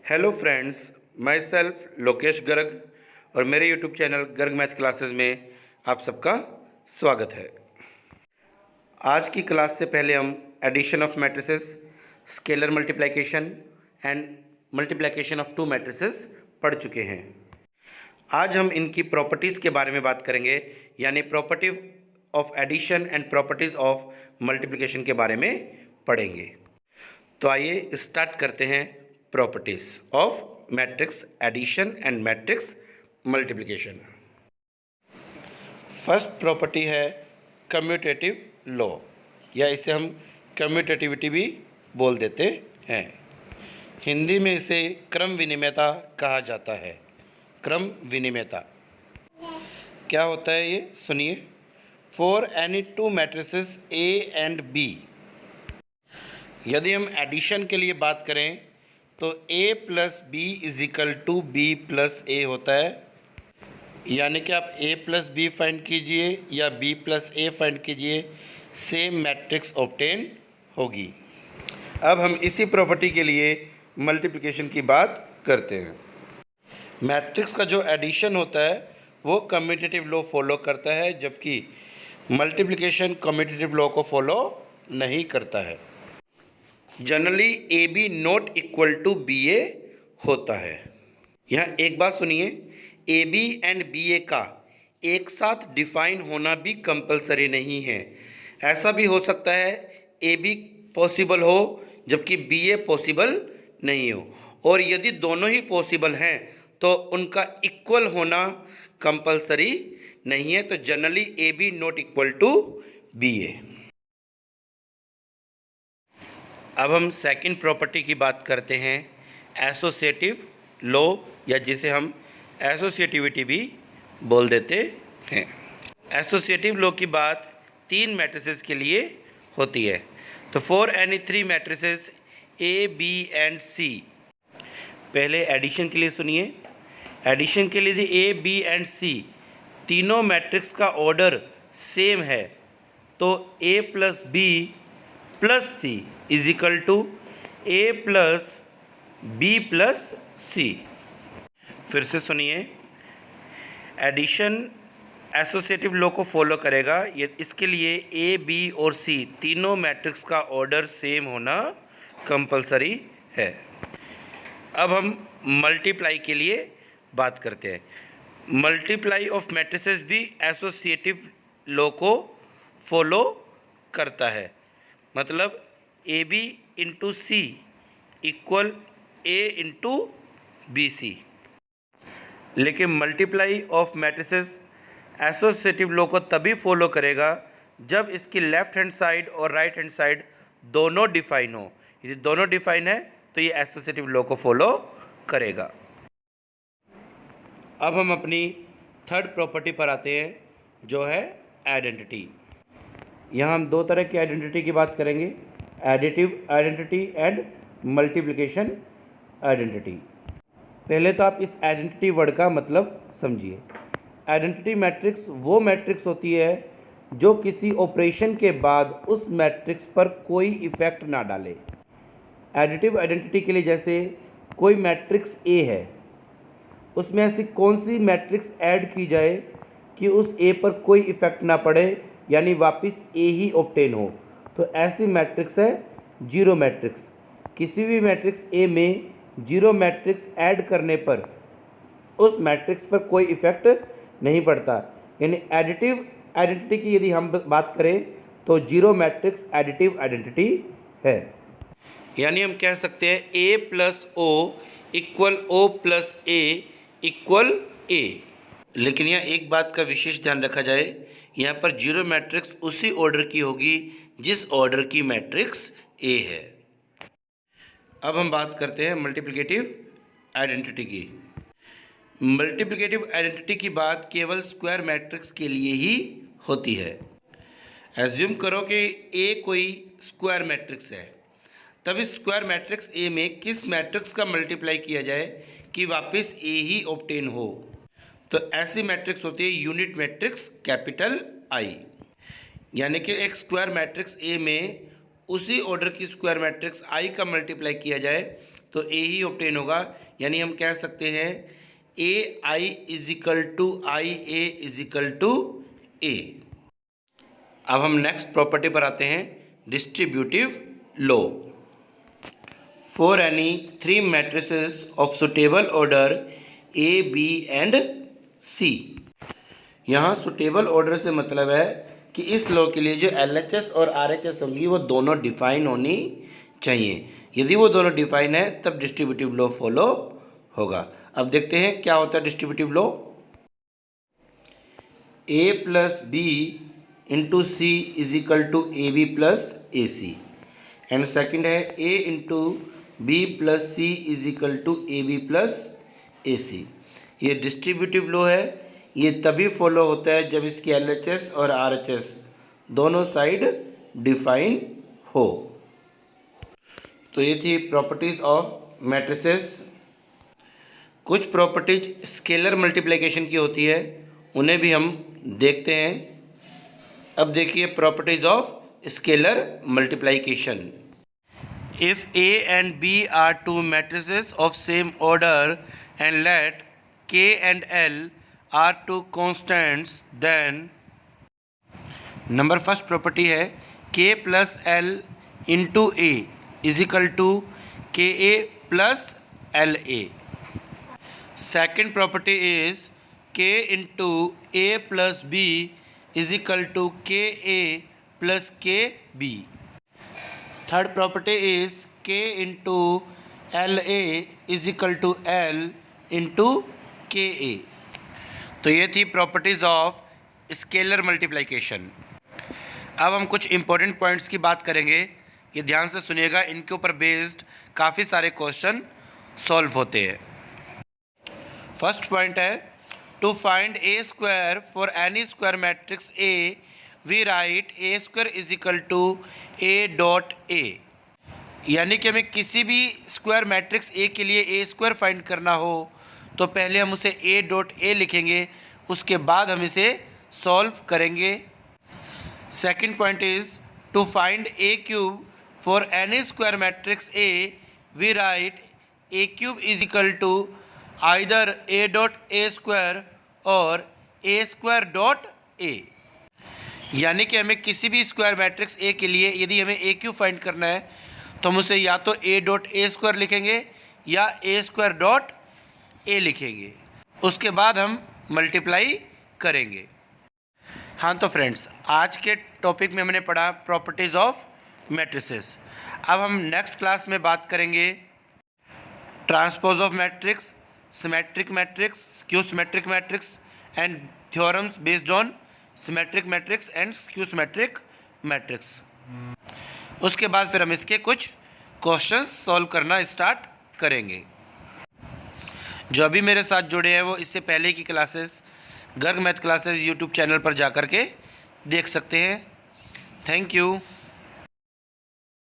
Hello friends, my self Lokesh Garg और मेरे YouTube channel Garg math classes में आप सबका स्वागत है। आज की क्लास से पहले हम addition of matrices, scalar multiplication and multiplication of two matrices पढ़ चुके हैं। आज हम इनकी प्रॉपर्टीज़ के बारे में बात करेंगे, यानी property of addition and properties of multiplication के बारे में पढ़ेंगे। तो आइए स्टार्ट करते हैं properties of matrix addition and matrix multiplication. First property है कम्यूटेटिव लॉ, या इसे हम कम्यूटेटिविटी भी बोल देते हैं। हिंदी में इसे क्रम विनिमयता कहा जाता है। क्रम विनिमयता क्या होता है ये सुनिए। For any two matrices A and B, यदि हम एडिशन के लिए बात करें तो a plus B is equal to B plus A होता है, यानी कि आप a प्लस बी फाइंड कीजिए या b प्लस ए फाइंड कीजिए, सेम मैट्रिक्स ऑब्टेन होगी। अब हम इसी प्रॉपर्टी के लिए मल्टीप्लिकेशन की बात करते हैं। मैट्रिक्स का जो एडिशन होता है वो कम्यूटेटिव लॉ फॉलो करता है, जबकि मल्टीप्लिकेशन कम्यूटेटिव लॉ को फॉलो नहीं करता है। Generally A B not equal to B A होता है। यहाँ एक बात सुनिए, A B and B A का एक साथ डिफाइन होना भी कंपलसरी नहीं है। ऐसा भी हो सकता है ए बी पॉसिबल हो जबकि बी ए पॉसिबल नहीं हो, और यदि दोनों ही पॉसिबल हैं तो उनका इक्वल होना कंपलसरी नहीं है। तो generally A B not equal to B A. अब हम सेकंड प्रॉपर्टी की बात करते हैं, एसोसिएटिव लॉ, या जिसे हम एसोसिएटिविटी भी बोल देते हैं। एसोसिएटिव लॉ की बात तीन मैट्रिसेस के लिए होती है। तो for any three matrices A B and C, पहले एडिशन के लिए सुनिए। एडिशन के लिए ए बी एंड सी तीनों मैट्रिक्स का ऑर्डर सेम है, तो A plus B plus C is equal to A plus B plus C. फिर से सुनिए, एडिशन एसोसिएटिव लॉ को फॉलो करेगा। ये इसके लिए ए बी और सी तीनों मैट्रिक्स का ऑर्डर सेम होना कंपलसरी है। अब हम मल्टीप्लाई के लिए बात करते हैं। मल्टीप्लाई ऑफ मैट्रिसेस भी एसोसिएटिव लॉ को फॉलो करता है, मतलब A B into C equal A into B C. लेकिन multiply of matrices associative law को तभी फॉलो करेगा जब इसकी लेफ्ट हैंड साइड और राइट हैंड साइड दोनों डिफाइन हो। यदि दोनों डिफाइन है तो ये एसोसिएटिव लॉ को फॉलो करेगा। अब हम अपनी थर्ड प्रॉपर्टी पर आते हैं, जो है आइडेंटिटी। यहाँ हम दो तरह की आइडेंटिटी की बात करेंगे, additive identity and multiplication identity. पहले तो आप इस आइडेंटिटी वर्ड का मतलब समझिए। आइडेंटिटी मैट्रिक्स वो मैट्रिक्स होती है जो किसी ऑपरेशन के बाद उस मैट्रिक्स पर कोई इफ़ेक्ट ना डाले। एडिटिव आइडेंटिटी के लिए जैसे कोई मैट्रिक्स ए है, उसमें ऐसी कौन सी मैट्रिक्स ऐड की जाए कि उस ए पर कोई इफ़ेक्ट ना पड़े, यानी वापस ए ही ऑब्टेन हो, तो ऐसी मैट्रिक्स है जीरो मैट्रिक्स। किसी भी मैट्रिक्स ए में जीरो मैट्रिक्स ऐड करने पर उस मैट्रिक्स पर कोई इफ़ेक्ट नहीं पड़ता। यानी एडिटिव आइडेंटिटी की यदि हम बात करें तो जीरो मैट्रिक्स एडिटिव आइडेंटिटी है। यानी हम कह सकते हैं A plus O equal O plus A equal A. लेकिन यहाँ एक बात का विशेष ध्यान रखा जाए, यहाँ पर जीरो मैट्रिक्स उसी ऑर्डर की होगी जिस ऑर्डर की मैट्रिक्स ए है। अब हम बात करते हैं मल्टीप्लिकेटिव आइडेंटिटी की। मल्टीप्लिकेटिव आइडेंटिटी की बात केवल स्क्वायर मैट्रिक्स के लिए ही होती है। एज्यूम करो कि ए कोई स्क्वायर मैट्रिक्स है, तब इस स्क्वायर मैट्रिक्स ए में किस मैट्रिक्स का मल्टीप्लाई किया जाए कि वापस ए ही ऑब्टेन हो, तो ऐसी मैट्रिक्स होती है यूनिट मैट्रिक्स कैपिटल आई। यानी कि एक स्क्वायर मैट्रिक्स ए में उसी ऑर्डर की स्क्वायर मैट्रिक्स आई का मल्टीप्लाई किया जाए तो ए ही ऑब्टेन होगा, यानी हम कह सकते हैं A I is equal to I A is equal to A. अब हम नेक्स्ट प्रॉपर्टी पर आते हैं, distributive law. For any 3 matrices of suitable order A B and C. यहाँ सुटेबल ऑर्डर से मतलब है कि इस लॉ के लिए जो LHS और RHS होंगी वो दोनों डिफाइन होनी चाहिए। यदि वो दोनों डिफाइन है तब डिस्ट्रीब्यूटिव लॉ फॉलो होगा। अब देखते हैं क्या होता है distributive law. A plus B into C is equal to A B plus A C, and second है A into B plus C is equal to A B plus A C. ये distributive law है, ये तभी follow होता है जब इसकी LHS और RHS दोनों साइड डिफाइन हो। तो ये थी प्रॉपर्टीज़ ऑफ मैट्रिसेस। कुछ प्रॉपर्टीज स्केलर मल्टीप्लिकेशन की होती है, उन्हें भी हम देखते हैं। अब देखिए properties of scalar multiplication. If A and B are two matrices of same order and let K and L are two constants, then number first property है K plus L into A is equal to K A plus L A. Second property is K into A plus B is equal to K A plus K B. Third property is K into L A is equal to L into K A. तो ये थी properties of scalar multiplication. अब हम कुछ important points की बात करेंगे, ये ध्यान से सुनिएगा, इनके ऊपर बेस्ड काफ़ी सारे क्वेश्चन सॉल्व होते हैं। फर्स्ट पॉइंट है, to find A square for any square matrix A we write A square is equal to A dot A. यानी कि हमें किसी भी स्क्वायर मैट्रिक्स ए के लिए ए स्क्वायर फाइंड करना हो तो पहले हम उसे ए डॉट ए लिखेंगे, उसके बाद हम इसे सॉल्व करेंगे। Second point is to find A cube for any square matrix A we write A cube is equal to either A dot A square और ए स्क्वायर डॉट ए। यानी कि हमें किसी भी स्क्वायर मैट्रिक्स ए के लिए यदि हमें ए क्यूब फाइंड करना है तो हम उसे या तो ए डॉट ए स्क्वायर लिखेंगे या ए स्क्वायर डॉट ए लिखेंगे, उसके बाद हम मल्टीप्लाई करेंगे। हाँ तो फ्रेंड्स, आज के टॉपिक में हमने पढ़ा प्रॉपर्टीज़ ऑफ मैट्रिसेस। अब हम नेक्स्ट क्लास में बात करेंगे transpose of matrix, symmetric matrix, skew symmetric matrix and theorems based on symmetric matrix and skew symmetric matrix. उसके बाद फिर हम इसके कुछ क्वेश्चंस सॉल्व करना स्टार्ट करेंगे। जो अभी मेरे साथ जुड़े हैं वो इससे पहले की classes Garg math classes YouTube channel पर जा कर के देख सकते हैं। Thank you.